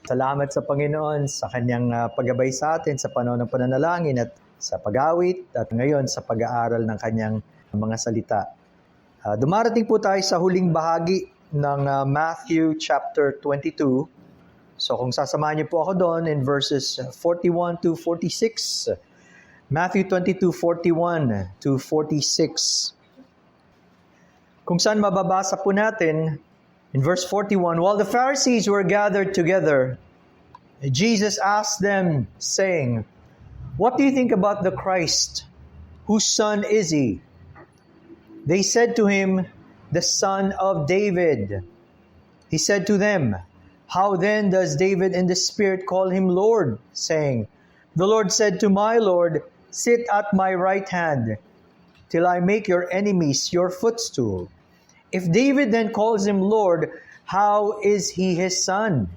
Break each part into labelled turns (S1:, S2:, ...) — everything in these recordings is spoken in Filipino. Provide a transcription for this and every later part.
S1: Salamat sa Panginoon sa kanyang paggabay sa atin sa panahon ng pananalangin at sa pag-awit at ngayon sa pag-aaral ng kanyang mga salita. Dumarating po tayo sa huling bahagi ng Matthew chapter 22. So kung sasamahan niyo po ako doon in verses 41 to 46. Matthew 22, 41 to 46. Kung saan mababasa po natin, in verse 41, while the Pharisees were gathered together, Jesus asked them, saying, "What do you think about the Christ? Whose son is he?" They said to him, "The son of David." He said to them, "How then does David in the Spirit call him Lord, saying, 'The Lord said to my Lord, sit at my right hand, till I make your enemies your footstool.' If David then calls him Lord, how is he his son?"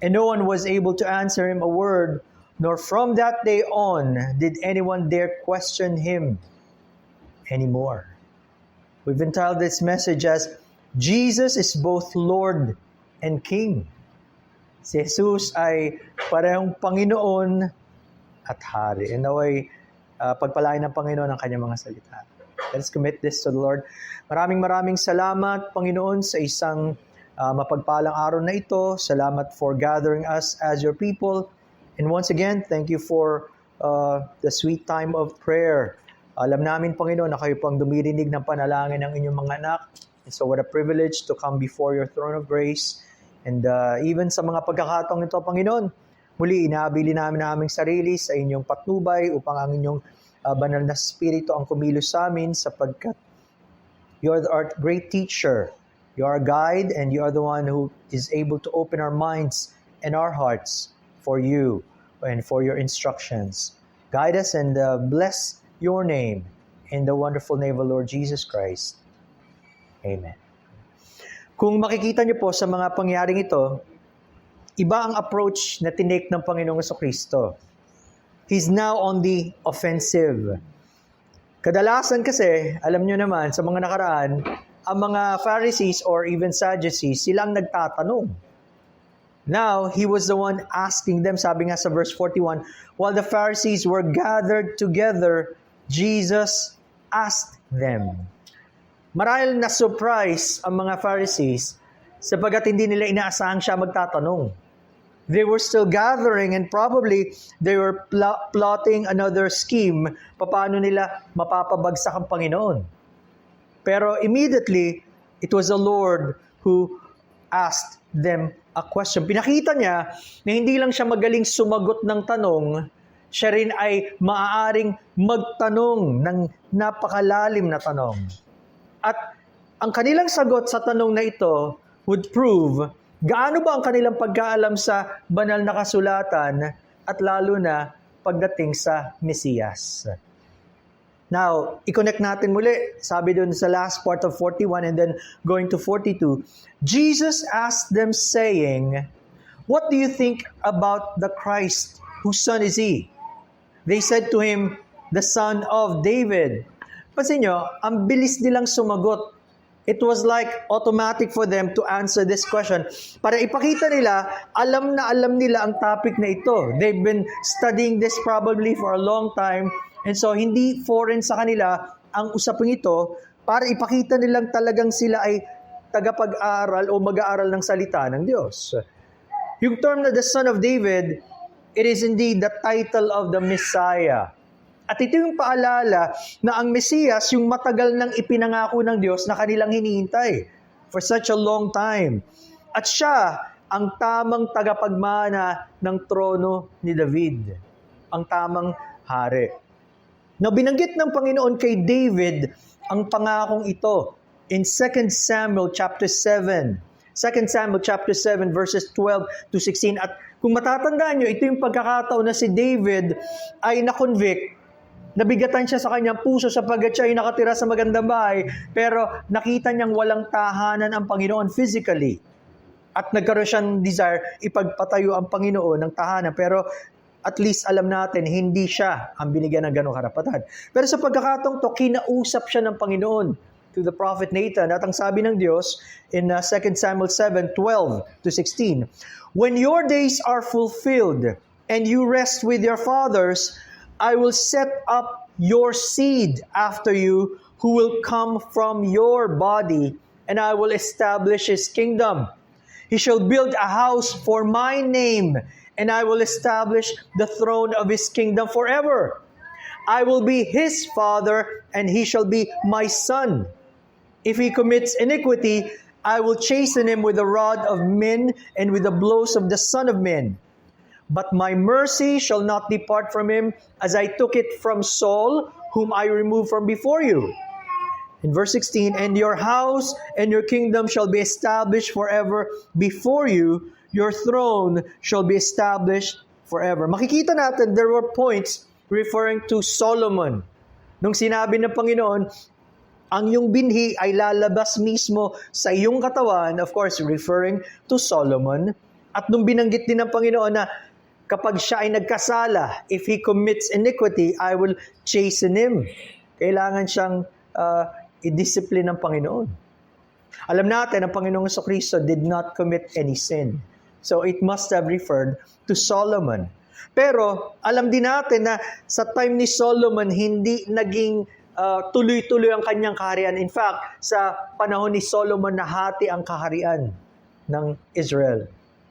S1: And no one was able to answer him a word, nor from that day on did anyone dare question him anymore. We've entitled this message as, Jesus is both Lord and King. Si Jesus ay parehong Panginoon at Hari. And naway pagpalain ng Panginoon ang kanyang mga salita. Let's commit this to the Lord. Maraming salamat, Panginoon, sa isang mapagpalang araw na ito. Salamat for gathering us as your people. And once again, thank you for the sweet time of prayer. Alam namin, Panginoon, na kayo pang dumirinig ng panalangin ng inyong mga anak. And so what a privilege to come before your throne of grace. And even sa mga pagkakataong ito, Panginoon, muli inaabili namin ang aming sarili sa inyong patnubay upang ang inyong banal na spirito ang kumilos sa amin sapagkat you are our great teacher, you are our guide, and you are the one who is able to open our minds and our hearts for you and for your instructions. Guide us and bless your name in the wonderful name of Lord Jesus Christ. Amen. Kung makikita niyo po sa mga pangyaring ito, iba ang approach na tinake ng Panginoong Jesucristo. He's now on the offensive. Kadalasan kasi, alam nyo naman, sa mga nakaraan, ang mga Pharisees or even Sadducees, silang nagtatanong. Now, he was the one asking them, sabi nga sa verse 41, while the Pharisees were gathered together, Jesus asked them. Marahil na-surprise ang mga Pharisees sapagkat hindi nila inaasahan siya magtatanong. They were still gathering and probably they were plotting another scheme paano nila mapapabagsak ang Panginoon. Pero immediately, it was the Lord who asked them a question. Pinakita niya na hindi lang siya magaling sumagot ng tanong, siya rin ay maaaring magtanong ng napakalalim na tanong. At ang kanilang sagot sa tanong na ito would prove gaano ba ang kanilang pagkaalam sa banal na kasulatan at lalo na pagdating sa Mesiyas. Now, i-connect natin muli. Sabi doon sa last part of 41 and then going to 42, Jesus asked them saying, "What do you think about the Christ? Whose son is he?" They said to him, "The son of David." Pansin nyo, ang bilis nilang sumagot. It was like automatic for them to answer this question. Para ipakita nila, alam na alam nila ang topic na ito. They've been studying this probably for a long time. And so, hindi foreign sa kanila ang usaping ito para ipakita nilang talagang sila ay tagapag-aral o mag-aaral ng salita ng Diyos. Yung term na the Son of David, it is indeed the title of the Messiah. At ito yung paalala na ang Mesiyas, yung matagal nang ipinangako ng Diyos na kanilang hinihintay for such a long time. At siya ang tamang tagapagmana ng trono ni David. Ang tamang hari. Na binanggit ng Panginoon kay David ang pangakong ito in 2 Samuel chapter 7. 2 Samuel chapter 7 verses 12 to 16. At kung matatandaan nyo, ito yung pagkakataon na si David ay na-convict. Nabigatan siya sa kanyang puso sapagkat siya ay nakatira sa magandang bahay, pero nakita niyang walang tahanan ang Panginoon physically. At nagkaroon siyang desire ipagpatayo ang Panginoon ng tahanan, pero at least alam natin, hindi siya ang binigyan ng ganong karapatan. Pero sa pagkakataong to, kinausap siya ng Panginoon. to the prophet Nathan. At ang sabi ng Diyos in 2 Samuel 7:12-16, "When your days are fulfilled and you rest with your fathers, I will set up your seed after you who will come from your body, and I will establish his kingdom. He shall build a house for my name, and I will establish the throne of his kingdom forever. I will be his father, and he shall be my son. If he commits iniquity, I will chasten him with the rod of men and with the blows of the son of men. But my mercy shall not depart from him, as I took it from Saul, whom I removed from before you." In verse 16, "And your house and your kingdom shall be established forever before you. Your throne shall be established forever." Makikita natin, there were points referring to Solomon. Nung sinabi ng Panginoon, ang iyong binhi ay lalabas mismo sa iyong katawan, of course, referring to Solomon. At nung binanggit din ng Panginoon na kapag siya ay nagkasala, if he commits iniquity, I will chasten him. Kailangan siyang i-discipline ng Panginoon. Alam natin, ang Panginoong Jesucristo did not commit any sin. So it must have referred to Solomon. Pero alam din natin na sa time ni Solomon, hindi naging tuloy-tuloy ang kanyang kaharian. In fact, sa panahon ni Solomon, nahati ang kaharian ng Israel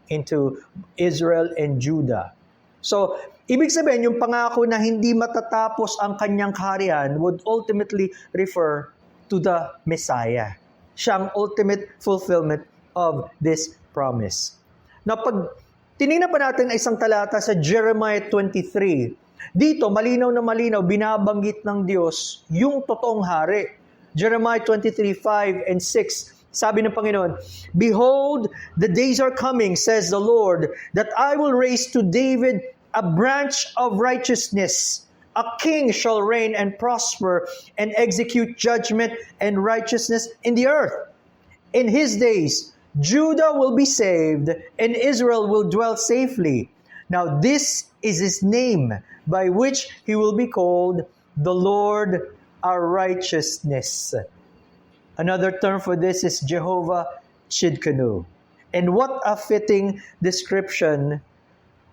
S1: into Israel and Judah. So, ibig sabihin, yung pangako na hindi matatapos ang kanyang kaharian would ultimately refer to the Messiah. Siyang ultimate fulfillment of this promise. Now, pag tinignan pa natin ang isang talata sa Jeremiah 23, dito, malinaw na malinaw, binabanggit ng Diyos yung totoong hari. Jeremiah 23:5 and 6, sabi ng Panginoon, "Behold, the days are coming, says the Lord, that I will raise to David a branch of righteousness. A king shall reign and prosper and execute judgment and righteousness in the earth. In his days, Judah will be saved and Israel will dwell safely. Now this is his name by which he will be called, the Lord our righteousness." Another term for this is Jehovah Chidkenu. And what a fitting description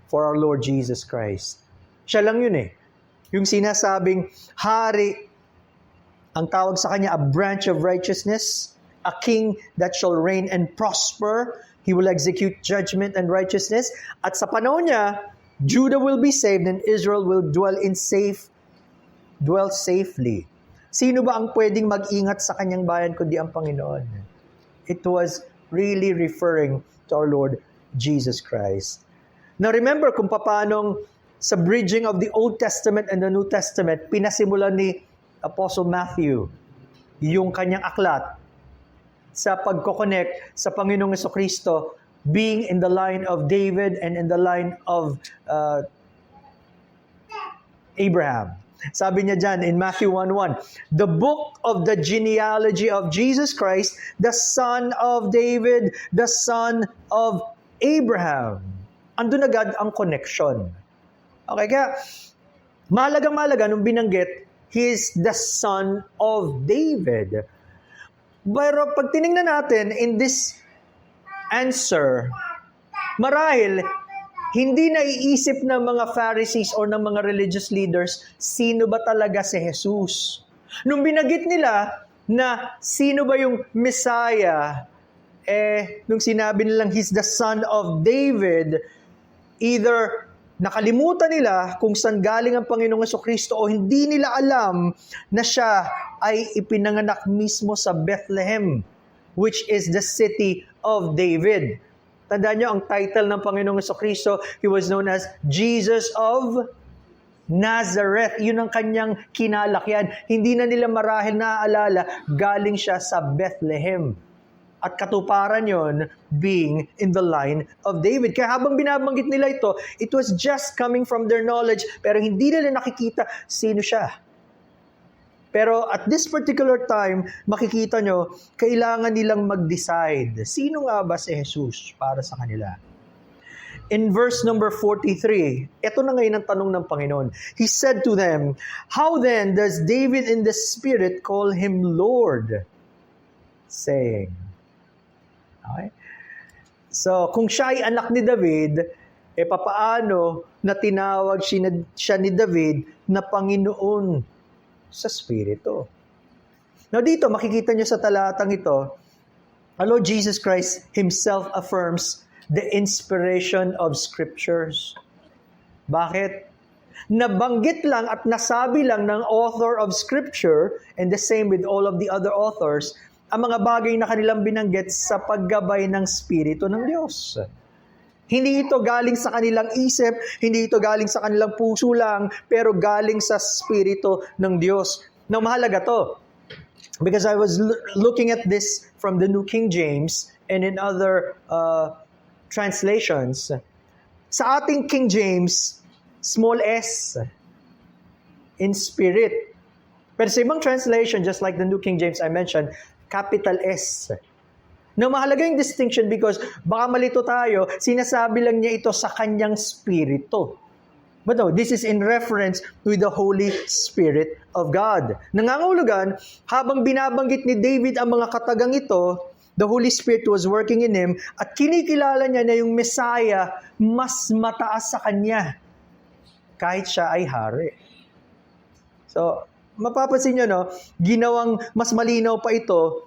S1: for our Lord Jesus Christ. Siya lang yun eh. Yung sinasabing hari, ang tawag sa kanya, a branch of righteousness, a king that shall reign and prosper. He will execute judgment and righteousness. At sa panahon niya, Judah will be saved and Israel will dwell safely. Sino ba ang pwedeng mag-ingat sa kanyang bayan kundi ang Panginoon? It was really referring to our Lord Jesus Christ. Now remember kung paanong sa bridging of the Old Testament and the New Testament, pinasimulan ni Apostle Matthew yung kanyang aklat sa pagkoconnect sa Panginoong Jesucristo, being in the line of David and in the line of Abraham. Sabi niya dyan in Matthew 1:1, "The book of the genealogy of Jesus Christ, the son of David, the son of Abraham." Andun agad ang connection. Okay, kaya mahalaga nung binanggit, he is the son of David. Pero pag tinignan natin in this answer, marahil hindi naiisip ng mga Pharisees or ng mga religious leaders, sino ba talaga si Jesus? Nung binanggit nila na sino ba yung Messiah, nung sinabi nilang he's the son of David, either nakalimutan nila kung saan galing ang Panginoong Jesucristo o hindi nila alam na siya ay ipinanganak mismo sa Bethlehem, which is the city of David. Tandaan niyo, ang title ng Panginoong Jesucristo, he was known as Jesus of Nazareth. Yun ang kanyang kinalakyan. Hindi na nila marahil naaalala, galing siya sa Bethlehem. At katuparan yon being in the line of David. Kaya habang binabanggit nila ito, it was just coming from their knowledge, pero hindi nila nakikita sino siya. Pero at this particular time, makikita nyo, kailangan nilang mag-decide. Sino nga ba si Jesus para sa kanila? In verse number 43, ito na ngayon ang tanong ng Panginoon. He said to them, "How then does David in the Spirit call him Lord? saying. Okay? So, kung siya ay anak ni David, papaano na tinawag siya ni David na Panginoon sa Espiritu? Now dito, makikita niyo sa talatang ito, our Lord Jesus Christ Himself affirms the inspiration of Scriptures. Bakit? Nabanggit lang at nasabi lang ng author of Scripture, and the same with all of the other authors, ang mga bagay na kanilang binanggit sa paggabay ng Espiritu ng Diyos. Hindi ito galing sa kanilang isip, hindi ito galing sa kanilang puso lang, pero galing sa Espiritu ng Diyos. Now, mahalaga to. Because I was looking at this from the New King James and in other translations. Sa ating King James, small s, in spirit. Pero sa ibang translation, just like the New King James I mentioned, capital S. Now, mahalaga yung distinction because baka malito tayo, sinasabi lang niya ito sa kanyang spirito. But no, this is in reference to the Holy Spirit of God. Nangangahulugan, habang binabanggit ni David ang mga katagang ito, the Holy Spirit was working in him at kinikilala niya na yung Messiah mas mataas sa kanya kahit siya ay hari. So, mapapansin nyo, no, ginawang mas malinaw pa ito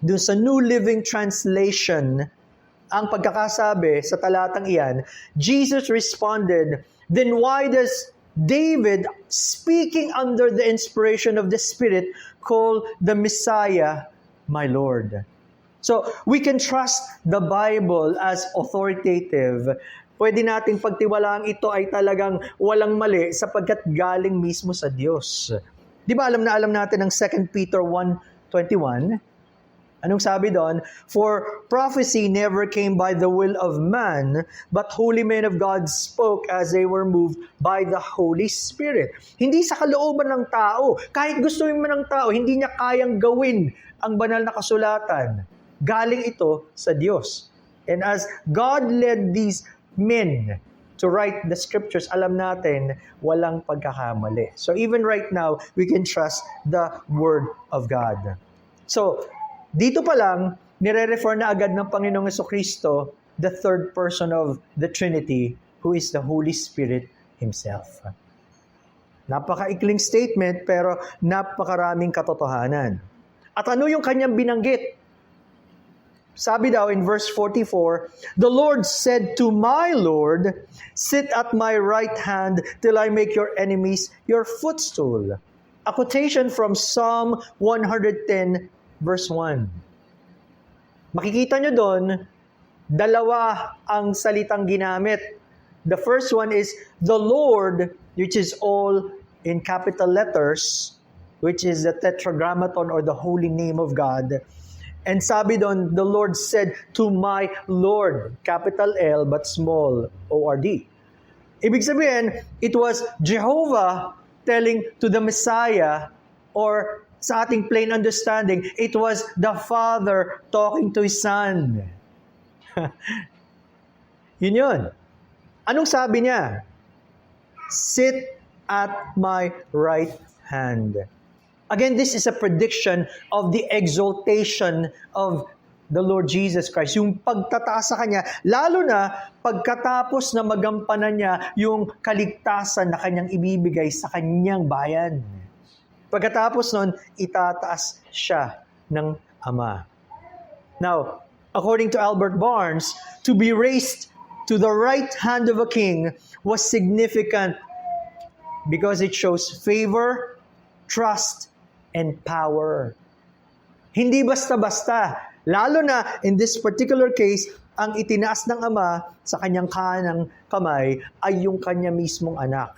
S1: dun sa New Living Translation. Ang pagkakasabi sa talatang iyan, Jesus responded, "Then why does David, speaking under the inspiration of the Spirit, call the Messiah my Lord?" So, we can trust the Bible as authoritative. Pwede nating pagtiwalaan ito ay talagang walang mali sapagkat galing mismo sa Diyos. Di ba alam natin ang 2 Peter 1:21? Anong sabi doon? "For prophecy never came by the will of man, but holy men of God spoke as they were moved by the Holy Spirit." Hindi sa kalooban ng tao. Kahit gusto mo ng tao, hindi niya kayang gawin ang banal na kasulatan. Galing ito sa Diyos. And as God led these men to write the scriptures, alam natin, walang pagkakamali. So even right now, we can trust the Word of God. So, dito pa lang, nire-refer na agad ng Panginoong Jesucristo, the third person of the Trinity, who is the Holy Spirit Himself. Napaka-ikling statement, pero napakaraming katotohanan. At ano yung kanyang binanggit? Sabi daw in verse 44, "The Lord said to my Lord, sit at my right hand till I make your enemies your footstool." A quotation from Psalm 110 verse 1. Makikita nyo doon, dalawa ang salitang ginamit. The first one is the Lord, which is all in capital letters, which is the Tetragrammaton or the holy name of God. And sabi doon, the Lord said to my Lord, capital L but small O-R-D. Ibig sabihin, it was Jehovah telling to the Messiah, or sa ating plain understanding, it was the Father talking to His Son. Yun. Anong sabi niya? Sit at my right hand. Again, this is a prediction of the exaltation of the Lord Jesus Christ. Yung pagtataas sa Kanya, lalo na pagkatapos na magampanan niya yung kaligtasan na Kanyang ibibigay sa Kanyang bayan. Pagkatapos nun, itataas siya ng Ama. Now, according to Albert Barnes, to be raised to the right hand of a king was significant because it shows favor, trust, and power. Hindi basta-basta. Lalo na, in this particular case, ang itinaas ng Ama sa kanyang kanang kamay ay yung kanya mismong anak,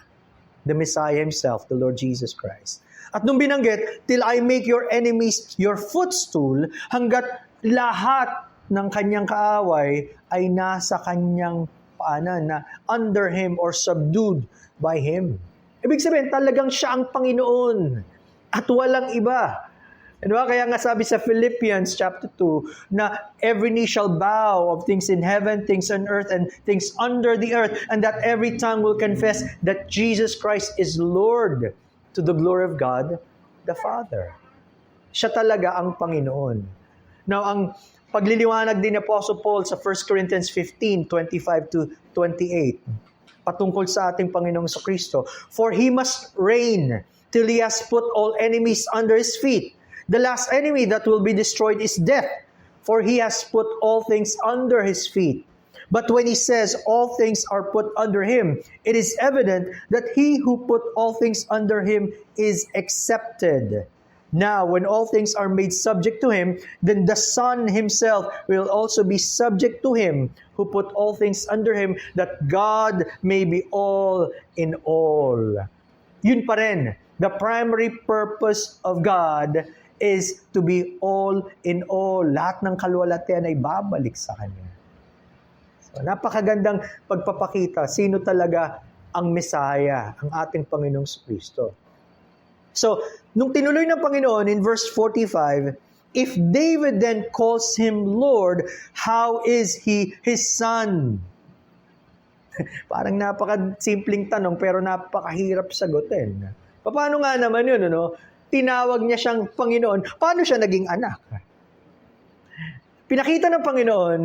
S1: the Messiah Himself, the Lord Jesus Christ. At nung binanggit, till I make your enemies your footstool, hanggat lahat ng kanyang kaaway ay nasa kanyang paanan, na under Him or subdued by Him. Ibig sabihin, talagang siya ang Panginoon at walang iba. Diba? Kaya nga sabi sa Philippians chapter 2 na every knee shall bow of things in heaven, things on earth, and things under the earth, and that every tongue will confess that Jesus Christ is Lord, to the glory of God the Father. Siya talaga ang Panginoon. Now, ang pagliliwanag din ni Apostle Paul sa 1 Corinthians 15:25-28, patungkol sa ating Panginoong Kristo, "For He must reign till He has put all enemies under His feet. The last enemy that will be destroyed is death, for He has put all things under His feet. But when He says all things are put under Him, it is evident that He who put all things under Him is accepted. Now, when all things are made subject to Him, then the Son Himself will also be subject to Him who put all things under Him, that God may be all in all." Yun pa rin, the primary purpose of God is to be all in all. Lahat ng kaluwalhatian ay babalik sa Kanya. So, napakagandang pagpapakita sino talaga ang Messiah, ang ating Panginoong Kristo. So, nung tinuloy ng Panginoon in verse 45, "If David then calls Him Lord, how is He His Son?" Parang napaka-simpleng tanong pero napakahirap sagutin. Paano nga naman yun, ano? Tinawag niya siyang Panginoon. Paano siya naging anak? Pinakita ng Panginoon,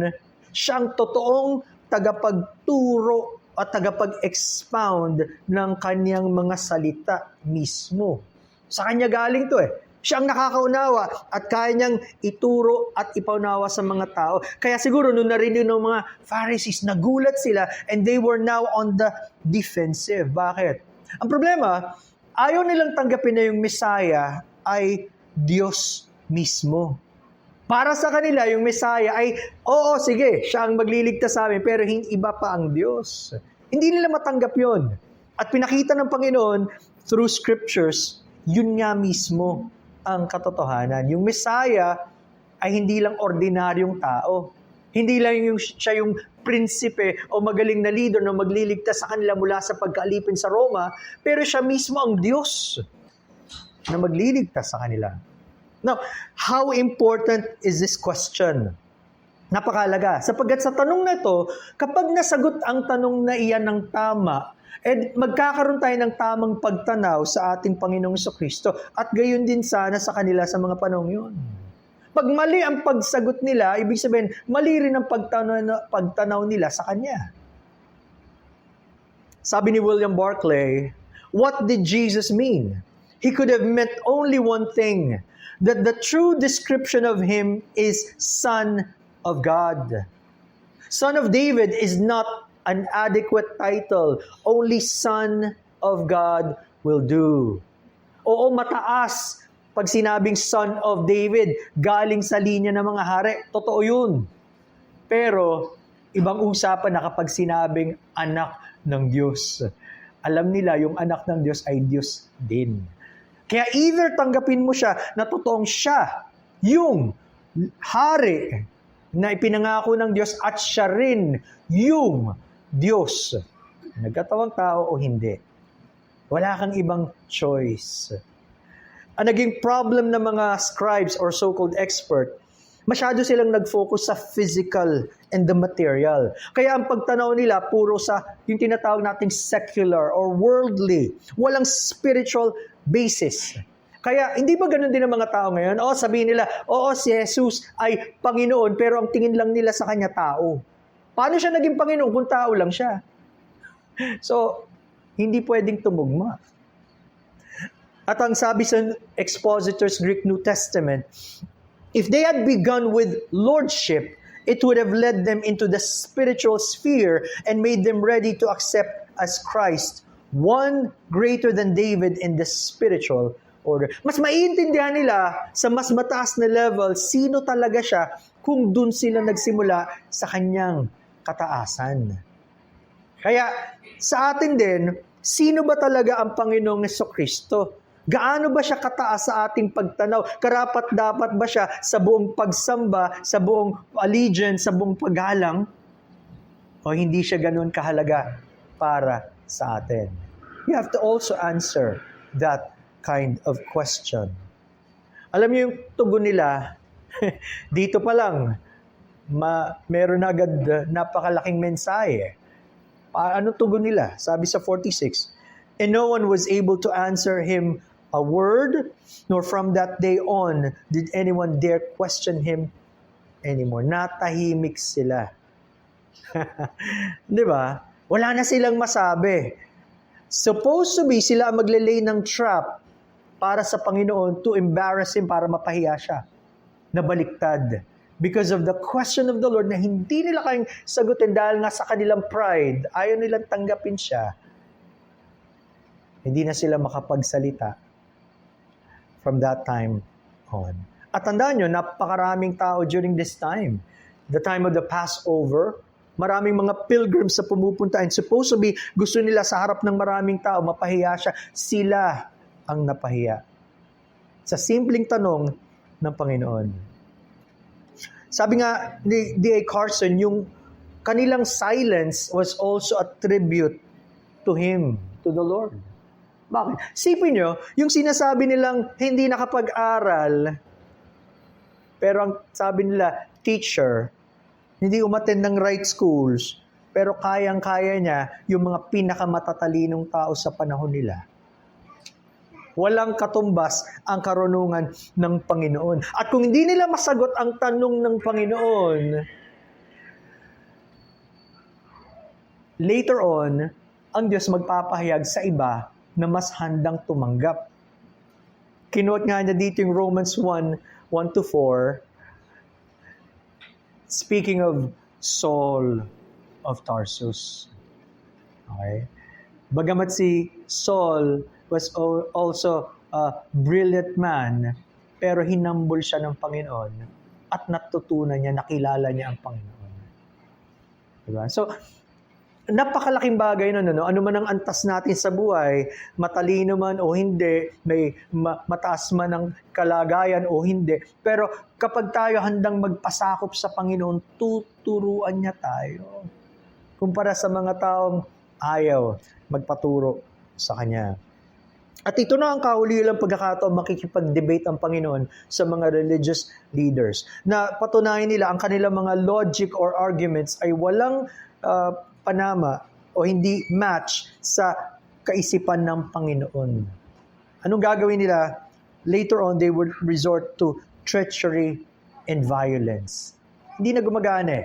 S1: siyang totoong tagapagturo at tagapag-expound ng Kanyang mga salita mismo. Sa Kanya galing to eh. Siya ang nakakaunawa at kaya niyang ituro at ipaunawa sa mga tao. Kaya siguro nung narinig ng mga Pharisees, nagulat sila and they were now on the defensive. Bakit? Ang problema, ayaw nilang tanggapin na yung Messiah ay Diyos mismo. Para sa kanila, yung Messiah ay, oo, sige, siya ang magliligtas sa amin, pero iba pa ang Diyos. Hindi nila matanggap yon. At pinakita ng Panginoon, through scriptures, yun nga mismo ang katotohanan. Yung Messiah ay hindi lang ordinaryong tao. Hindi lang siya yung prinsipe o magaling na leader na magliligtas sa kanila mula sa pagkaalipin sa Roma, pero siya mismo ang Diyos na magliligtas sa kanila. Now, how important is this question? Napakalaga. Sapagkat sa tanong na ito, kapag nasagot ang tanong na iyan ng tama, magkakaroon tayo ng tamang pagtanaw sa ating Panginoong Kristo at gayon din sana sa kanila sa mga panahon yun. Pag mali ang pagsagot nila, ibig sabihin, mali rin ang pagtanaw nila sa Kanya. Sabi ni William Barclay, what did Jesus mean? He could have meant only one thing, that the true description of Him is Son of God. Son of David is not an adequate title. Only Son of God will do. Oo, mataas pag sinabing Son of David, galing sa linya ng mga hari. Totoo yun. Pero, ibang usapan na kapag sinabing anak ng Diyos. Alam nila, yung anak ng Diyos ay Diyos din. Kaya either tanggapin mo siya na totoong siya, yung hari na ipinangako ng Diyos at siya rin yung Diyos. Nagkatawang tao o hindi. Wala kang ibang choice. Ang naging problem ng mga scribes or so-called expert, masyado silang nag-focus sa physical and the material. Kaya ang pagtanaw nila puro sa yung tinatawag nating secular or worldly. Walang spiritual basis. Kaya hindi ba ganun din ang mga tao ngayon? O sabihin nila, oo si Jesus ay Panginoon pero ang tingin lang nila sa Kanya tao. Paano siya naging Panginoon kung tao lang siya? So, hindi pwedeng tumugma. At ang sabi sa Expositor's Greek New Testament, if they had begun with lordship, it would have led them into the spiritual sphere and made them ready to accept as Christ, one greater than David in the spiritual order. Mas maiintindihan nila sa mas mataas na level sino talaga siya kung dun sila nagsimula sa kanyang kataasan. Kaya sa atin din, sino ba talaga ang Panginoong Kristo? Gaano ba siya kataas sa ating pagtanaw? Karapat-dapat ba siya sa buong pagsamba, sa buong allegiance, sa buong paggalang? O hindi siya ganoon kahalaga para sa atin? You have to also answer that kind of question. Alam niyo yung tugon nila, dito pa lang, meron na agad napakalaking mensahe. Ano tugon nila? Sabi sa 46, and no one was able to answer him a word, nor from that day on did anyone dare question him anymore. Natahimik sila. Di ba? Wala na silang masabi. Supposed to be, sila ang maglelay ng trap para sa Panginoon to embarrass Him, para mapahiya siya. Nabaliktad. Because of the question of the Lord na hindi nila kayang sagutin dahil nga sa kanilang pride, ayaw nilang tanggapin siya. Hindi na sila makapagsalita from that time on. At tandaan nyo, napakaraming tao during this time. The time of the Passover, maraming mga pilgrims sa pumupunta and supposed to be, gusto nila sa harap ng maraming tao, mapahiya siya. Sila ang napahiya. Sa simpleng tanong ng Panginoon. Sabi nga ni D.A. Carson, yung kanilang silence was also a tribute to Him, to the Lord. Bakit? Sipin nyo, yung sinasabi nilang hindi nakapag-aral, pero ang sabi nila, teacher, hindi umattend ng right schools, pero kayang-kaya niya yung mga pinakamatalinong tao sa panahon nila. Walang katumbas ang karunungan ng Panginoon. At kung hindi nila masagot ang tanong ng Panginoon, later on, ang Diyos magpapahayag sa iba na mas handang tumanggap. Kinuot nga niya dito yung Romans 1:1-4, speaking of Saul of Tarsus. Okay? Bagamat si Saul was also a brilliant man, pero hinambol siya ng Panginoon at natutunan niya, nakilala niya ang Panginoon. Diba? So, napakalaking bagay nun, ano man ang antas natin sa buhay, matalino man o hindi, may mataas man ang kalagayan o hindi, pero kapag tayo handang magpasakop sa Panginoon, tuturuan niya tayo. Kumpara sa mga taong ayaw magpaturo sa Kanya. At ito na ang kahulilang pagkakataon makikipag-debate ang Panginoon sa mga religious leaders na patunayan nila ang kanilang mga logic or arguments ay walang panama o hindi match sa kaisipan ng Panginoon. Anong gagawin nila? Later on, they would resort to treachery and violence. Hindi na gumagana eh.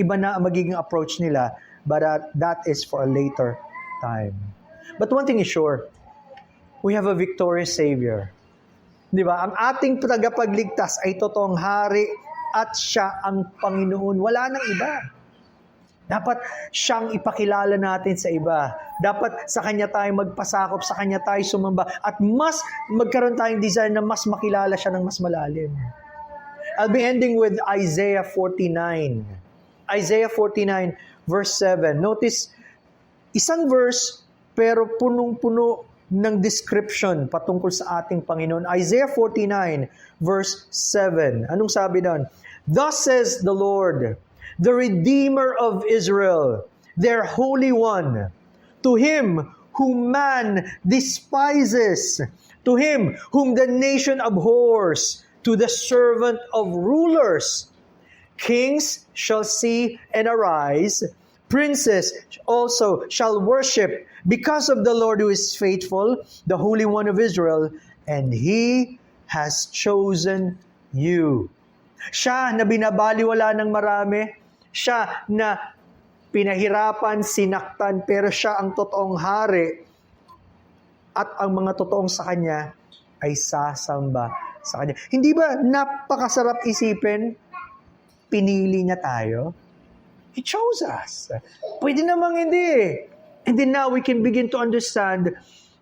S1: Iba na ang magiging approach nila, but that is for a later time. But one thing is sure, we have a victorious Savior. Di ba? Ang ating tagapagligtas ay totoong hari at siya ang Panginoon. Wala nang iba. Dapat siyang ipakilala natin sa iba. Dapat sa Kanya tayo magpasakop, sa Kanya tayo sumamba, at mas magkaroon tayong desire na mas makilala siya ng mas malalim. I'll be ending with Isaiah 49. Isaiah 49 verse 7. Notice, isang verse pero punong-puno ng description patungkol sa ating Panginoon. Isaiah 49 verse 7. Anong sabi doon? Thus says the Lord, the Redeemer of Israel, their Holy One, to Him whom man despises, to Him whom the nation abhors, to the servant of rulers. Kings shall see and arise, princes also shall worship, because of the Lord who is faithful, the Holy One of Israel, and He has chosen you. Siya na binabaliwala ng marami, siya na pinahirapan, sinaktan, pero siya ang totoong hari at ang mga totoong sa Kanya ay sasamba sa Kanya. Hindi ba napakasarap isipin, pinili niya tayo? He chose us. Pwede namang hindi. And then now we can begin to understand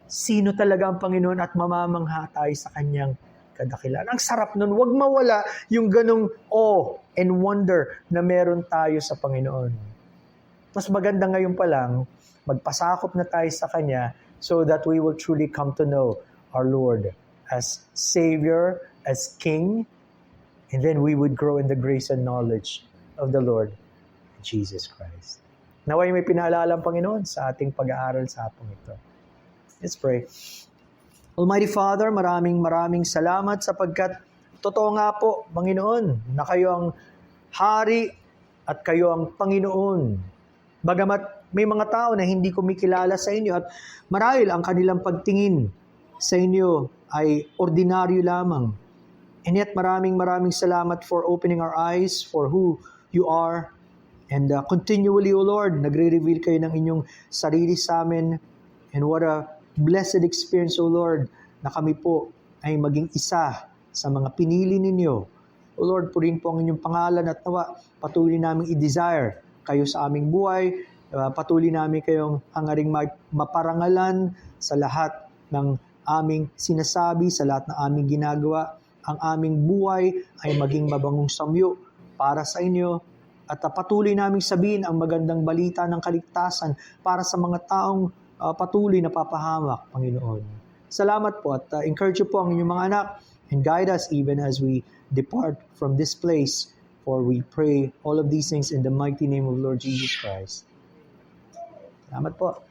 S1: sino talaga ang Panginoon at mamamangha tayo sa Kanyang kadakilaan. Ang sarap nun. Huwag mawala yung ganong awe and wonder na meron tayo sa Panginoon. Mas maganda ngayon pa lang, magpasakop na tayo sa Kanya so that we will truly come to know our Lord as Savior, as King, and then we would grow in the grace and knowledge of the Lord, Jesus Christ. Naway may pinaalala ang Panginoon sa ating pag-aaral sa hapong ito. Let's pray. Almighty Father, maraming salamat sapagkat totoo nga po, Panginoon, na kayo ang hari at kayo ang Panginoon. Bagamat may mga tao na hindi kumikilala sa inyo at marahil ang kanilang pagtingin sa inyo ay ordinaryo lamang. And yet maraming salamat for opening our eyes for who you are. And continually, O Lord, nagre-reveal kayo ng inyong sarili sa amin. And what a blessed experience, O Lord, na kami po ay maging isa sa mga pinili ninyo. O Lord, purihin po ang inyong pangalan at nawa patuloy namin i-desire kayo sa aming buhay. Patuloy namin kayong hangaring maparangalan sa lahat ng aming sinasabi, sa lahat ng aming ginagawa. Ang aming buhay ay maging mabangong samyo para sa inyo. At patuloy namin sabihin ang magandang balita ng kaligtasan para sa mga taong patuloy na papahamak, Panginoon. Salamat po at encourage po ang inyong mga anak and guide us even as we depart from this place. For we pray all of these things in the mighty name of Lord Jesus Christ. Salamat po.